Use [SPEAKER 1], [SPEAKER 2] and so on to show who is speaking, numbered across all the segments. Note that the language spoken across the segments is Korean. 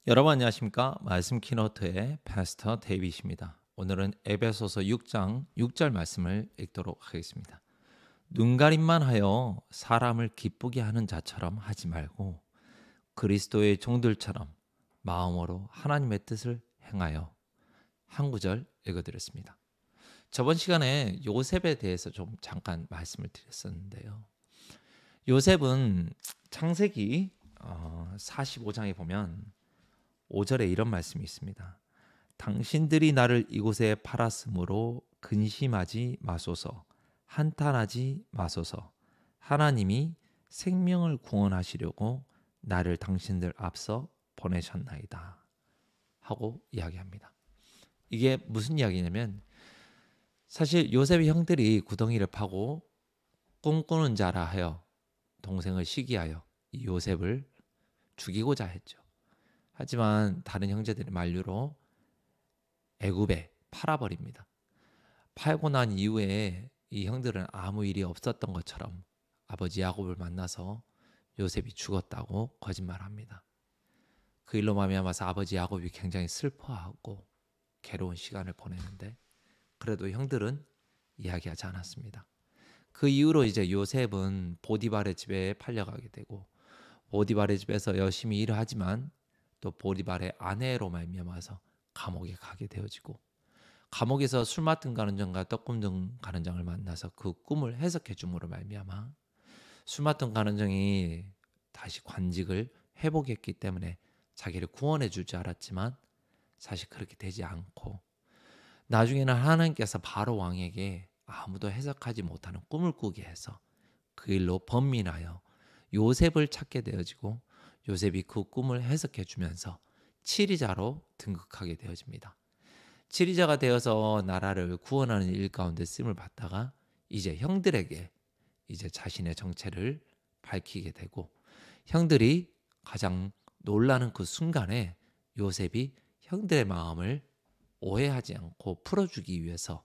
[SPEAKER 1] 여러분 안녕하십니까? 말씀 키노트의 패스터 데이빗입니다. 오늘은 에베소서 6장 6절 말씀을 읽도록 하겠습니다. 눈가림만 하여 사람을 기쁘게 하는 자처럼 하지 말고 그리스도의 종들처럼 마음으로 하나님의 뜻을 행하여. 한 구절 읽어드렸습니다. 저번 시간에 요셉에 대해서 좀 잠깐 말씀을 드렸었는데요. 요셉은 창세기 45장에 보면 5절에 이런 말씀이 있습니다. 당신들이 나를 이곳에 팔았으므로 근심하지 마소서, 한탄하지 마소서. 하나님이 생명을 구원하시려고 나를 당신들 앞서 보내셨나이다 하고 이야기합니다. 이게 무슨 이야기냐면 사실 요셉의 형들이 구덩이를 파고 꿈꾸는 자라 하여 동생을 시기하여 이 요셉을 죽이고자 했죠. 하지만 다른 형제들의 만류로 애굽에 팔아버립니다. 팔고 난 이후에 이 형들은 아무 일이 없었던 것처럼 아버지 야곱을 만나서 요셉이 죽었다고 거짓말합니다. 그 일로 말미암아서 아버지 야곱이 굉장히 슬퍼하고 괴로운 시간을 보내는데 그래도 형들은 이야기하지 않았습니다. 그 이후로 이제 요셉은 보디발의 집에 팔려가게 되고 보디발의 집에서 열심히 일을 하지만 또 보디발의 아내로 말미암아서 감옥에 가게 되어지고 감옥에서 술 맡은 가는장과 떡 굽는 가는장을 만나서 그 꿈을 해석해 줌으로 말미암아 술 맡은 가는장이 다시 관직을 회복했기 때문에 자기를 구원해 줄 줄 알았지만 사실 그렇게 되지 않고 나중에는 하나님께서 바로 왕에게 아무도 해석하지 못하는 꿈을 꾸게 해서 그 일로 번민하여 요셉을 찾게 되어지고 요셉이 그 꿈을 해석해 주면서 치리자로 등극하게 되어집니다. 치리자가 되어서 나라를 구원하는 일 가운데 쓰임을 받다가 이제 형들에게 이제 자신의 정체를 밝히게 되고 형들이 가장 놀라는 그 순간에 요셉이 형들의 마음을 오해하지 않고 풀어주기 위해서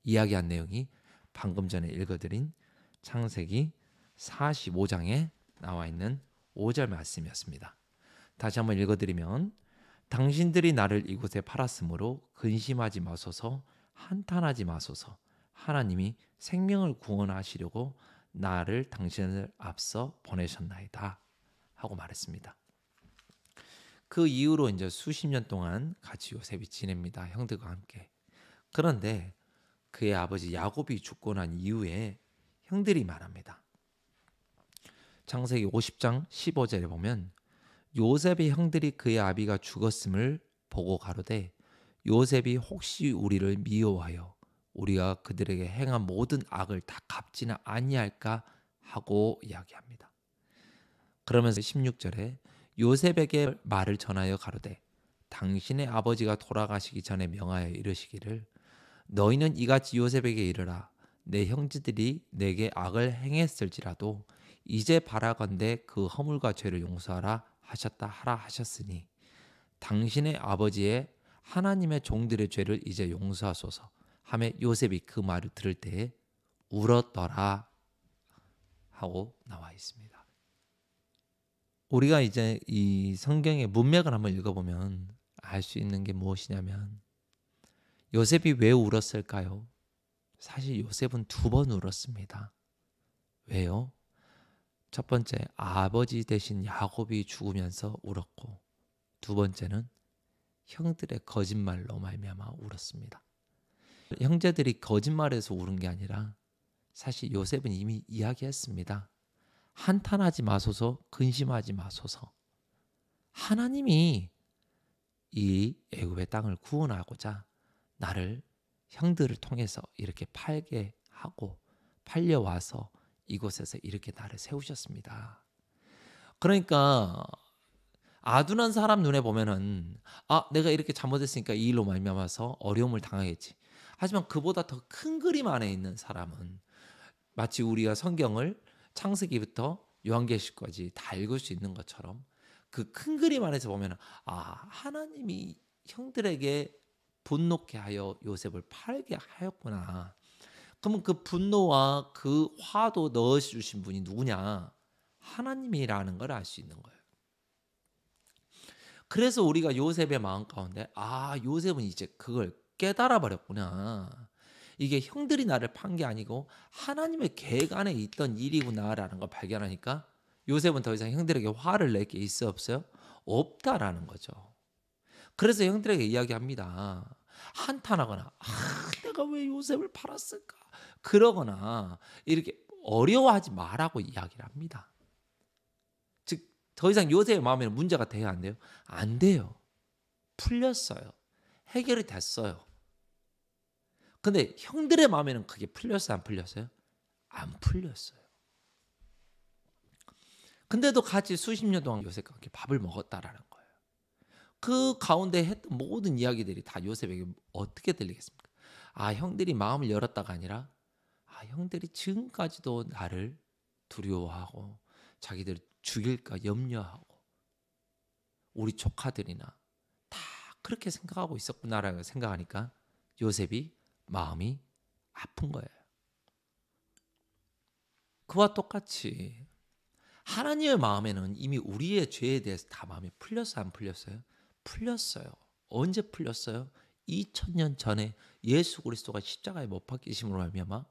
[SPEAKER 1] 이야기한 내용이 방금 전에 읽어드린 창세기 45장에 나와 있는 5절 말씀이었습니다. 다시 한번 읽어드리면 당신들이 나를 이곳에 팔았으므로 근심하지 마소서, 한탄하지 마소서. 하나님이 생명을 구원하시려고 나를 당신을 앞서 보내셨나이다 하고 말했습니다. 그 이후로 이제 수십 년 동안 같이 요셉이 지냅니다. 형들과 함께. 그런데 그의 아버지 야곱이 죽고 난 이후에 형들이 말합니다. 창세기 50장 15절에 보면 요셉의 형들이 그의 아비가 죽었음을 보고 가로되 요셉이 혹시 우리를 미워하여 우리가 그들에게 행한 모든 악을 다 갚지는 아니할까 하고 이야기합니다. 그러면서 16절에 요셉에게 말을 전하여 가로되 당신의 아버지가 돌아가시기 전에 명하여 이르시기를 너희는 이같이 요셉에게 이르라 내 형제들이 내게 악을 행했을지라도 이제 바라건대 그 허물과 죄를 용서하라 하셨다 하라 하셨으니 당신의 아버지의 하나님의 종들의 죄를 이제 용서하소서 하며 요셉이 그 말을 들을 때에 울었더라 하고 나와 있습니다. 우리가 이제 이 성경의 문맥을 한번 읽어보면 알 수 있는 게 무엇이냐면 요셉이 왜 울었을까요? 사실 요셉은 2번 울었습니다. 왜요? 첫 번째 아버지 대신 야곱이 죽으면서 울었고 두 번째는 형들의 거짓말로 말미암아 울었습니다. 형제들이 거짓말해서 울은 게 아니라 사실 요셉은 이미 이야기했습니다. 한탄하지 마소서, 근심하지 마소서. 하나님이 이 애굽의 땅을 구원하고자 나를 형들을 통해서 이렇게 팔게 하고 팔려와서 이곳에서 이렇게 나를 세우셨습니다. 그러니까 아둔한 사람 눈에 보면은 내가 이렇게 잘못했으니까 이 일로 말미암아서 어려움을 당하겠지. 하지만 그보다 더 큰 그림 안에 있는 사람은 마치 우리가 성경을 창세기부터 요한계시까지 다 읽을 수 있는 것처럼 그 큰 그림 안에서 보면은 하나님이 형들에게 분노케 하여 요셉을 팔게 하였구나. 그러면 그 분노와 그 화도 넣어주신 분이 누구냐? 하나님이라는 걸 알 수 있는 거예요. 그래서 우리가 요셉의 마음 가운데 요셉은 이제 그걸 깨달아 버렸구나. 이게 형들이 나를 판 게 아니고 하나님의 계획 안에 있던 일이구나라는 걸 발견하니까 요셉은 더 이상 형들에게 화를 낼 게 있어 없어요? 없다라는 거죠. 그래서 형들에게 이야기합니다. 한탄하거나 내가 왜 요셉을 팔았을까? 그러거나 이렇게 어려워하지 말라고 이야기를 합니다. 즉 더 이상 요셉의 마음에는 문제가 돼야 안 돼요? 안 돼요. 풀렸어요. 해결이 됐어요. 근데 형들의 마음에는 그게 풀렸어요, 안 풀렸어요? 안 풀렸어요. 근데도 같이 수십 년 동안 요셉과 함께 밥을 먹었다라는 거예요. 그 가운데 했던 모든 이야기들이 다 요셉에게 어떻게 들리겠습니까? 형들이 마음을 열었다가 아니라 형들이 지금까지도 나를 두려워하고 자기들 죽일까 염려하고 우리 조카들이나 다 그렇게 생각하고 있었구나라고 생각하니까 요셉이 마음이 아픈 거예요. 그와 똑같이 하나님의 마음에는 이미 우리의 죄에 대해서 다 마음이 풀렸어요, 안 풀렸어요? 풀렸어요. 언제 풀렸어요? 2000년 전에 예수 그리스도가 십자가에 못 박히심으로 말미암아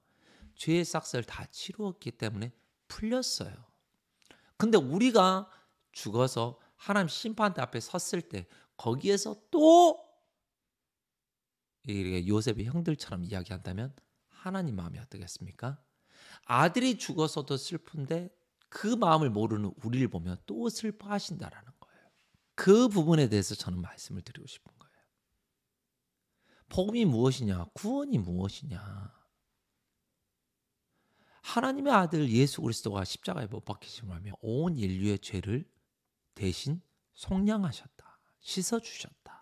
[SPEAKER 1] 죄의 싹을 다 치루었기 때문에 풀렸어요. 근데 우리가 죽어서 하나님 심판대 앞에 섰을 때 거기에서 또 이렇게 요셉의 형들처럼 이야기한다면 하나님 마음이 어떻겠습니까? 아들이 죽어서도 슬픈데 그 마음을 모르는 우리를 보면 또 슬퍼하신다라는 거예요. 그 부분에 대해서 저는 말씀을 드리고 싶은 거예요. 복음이 무엇이냐? 구원이 무엇이냐? 하나님의 아들 예수 그리스도가 십자가에 못 박히심을 하며 온 인류의 죄를 대신 속량하셨다. 씻어주셨다.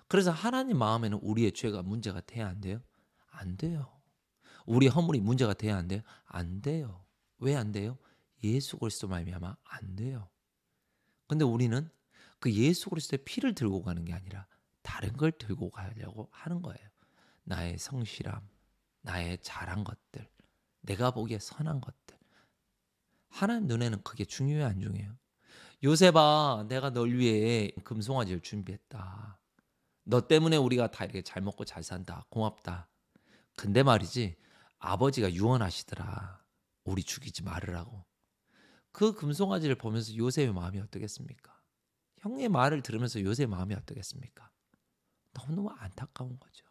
[SPEAKER 1] 그래서 하나님 마음에는 우리의 죄가 문제가 돼야 안 돼요? 안 돼요. 우리 허물이 문제가 돼야 안 돼요? 안 돼요. 왜 안 돼요? 예수 그리스도 말미암아 안 돼요. 근데 우리는 그 예수 그리스도의 피를 들고 가는 게 아니라 다른 걸 들고 가려고 하는 거예요. 나의 성실함, 나의 잘한 것들, 내가 보기에 선한 것들. 하나님 눈에는 그게 중요해요, 안 중요해요? 요셉아, 내가 널 위해 금송아지를 준비했다. 너 때문에 우리가 다 이렇게 잘 먹고 잘 산다. 고맙다. 근데 말이지, 아버지가 유언하시더라. 우리 죽이지 말으라고. 그 금송아지를 보면서 요셉의 마음이 어떻겠습니까? 형의 말을 들으면서 요셉의 마음이 어떻겠습니까? 너무너무 안타까운 거죠.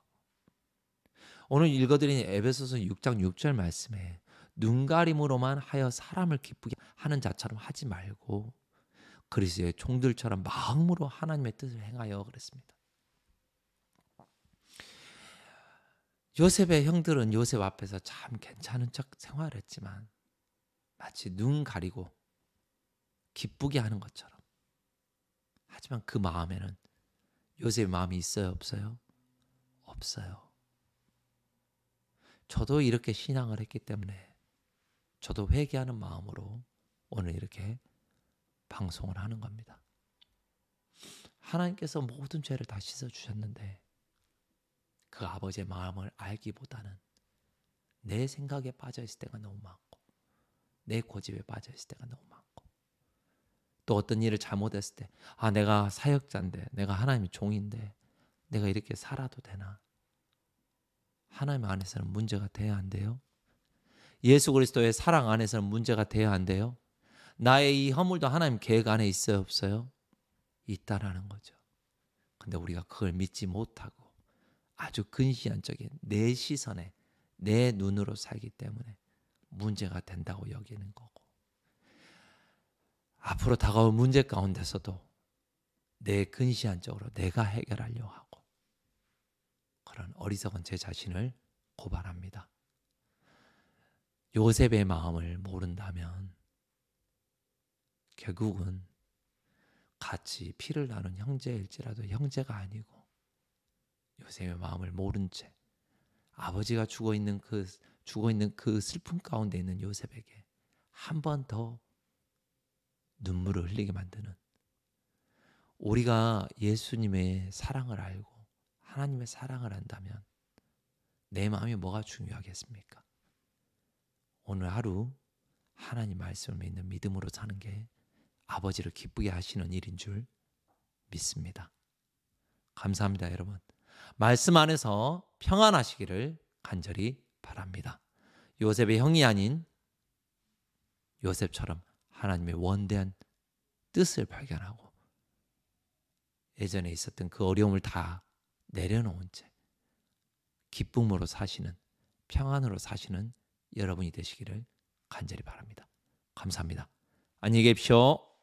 [SPEAKER 1] 오늘 읽어드린 에베소서 6장 6절 말씀에 눈가림으로만 하여 사람을 기쁘게 하는 자처럼 하지 말고 그리스도의 종들처럼 마음으로 하나님의 뜻을 행하여 그랬습니다. 요셉의 형들은 요셉 앞에서 참 괜찮은 척 생활했지만 마치 눈 가리고 기쁘게 하는 것처럼. 하지만 그 마음에는 요셉의 마음이 있어요, 없어요? 없어요. 저도 이렇게 신앙을 했기 때문에 저도 회개하는 마음으로 오늘 이렇게 방송을 하는 겁니다. 하나님께서 모든 죄를 다 씻어주셨는데 그 아버지의 마음을 알기보다는 내 생각에 빠져있을 때가 너무 많고 내 고집에 빠져있을 때가 너무 많고 또 어떤 일을 잘못했을 때 내가 사역자인데 내가 하나님의 종인데 내가 이렇게 살아도 되나? 하나님 안에서는 문제가 돼야 안 돼요? 예수 그리스도의 사랑 안에서는 문제가 돼야 안 돼요? 나의 이 허물도 하나님 계획 안에 있어요, 없어요? 있다라는 거죠. 근데 우리가 그걸 믿지 못하고 아주 근시안적인 내 시선에 내 눈으로 살기 때문에 문제가 된다고 여기는 거고 앞으로 다가올 문제 가운데서도 내 근시안적으로 내가 해결하려고 하고 그런 어리석은 제 자신을 고발합니다. 요셉의 마음을 모른다면 결국은 같이 피를 나눈 형제일지라도 형제가 아니고 요셉의 마음을 모른 채 아버지가 죽어 있는 그 슬픔 가운데 있는 요셉에게 한 번 더 눈물을 흘리게 만드는 우리가 예수님의 사랑을 알고 하나님의 사랑을 안다면 내 마음이 뭐가 중요하겠습니까? 오늘 하루 하나님 말씀을 믿는 믿음으로 사는 게 아버지를 기쁘게 하시는 일인 줄 믿습니다. 감사합니다, 여러분. 말씀 안에서 평안하시기를 간절히 바랍니다. 요셉의 형이 아닌 요셉처럼 하나님의 원대한 뜻을 발견하고 예전에 있었던 그 어려움을 다 내려놓은 채 기쁨으로 사시는, 평안으로 사시는 여러분이 되시기를 간절히 바랍니다. 감사합니다. 안녕히 계십시오.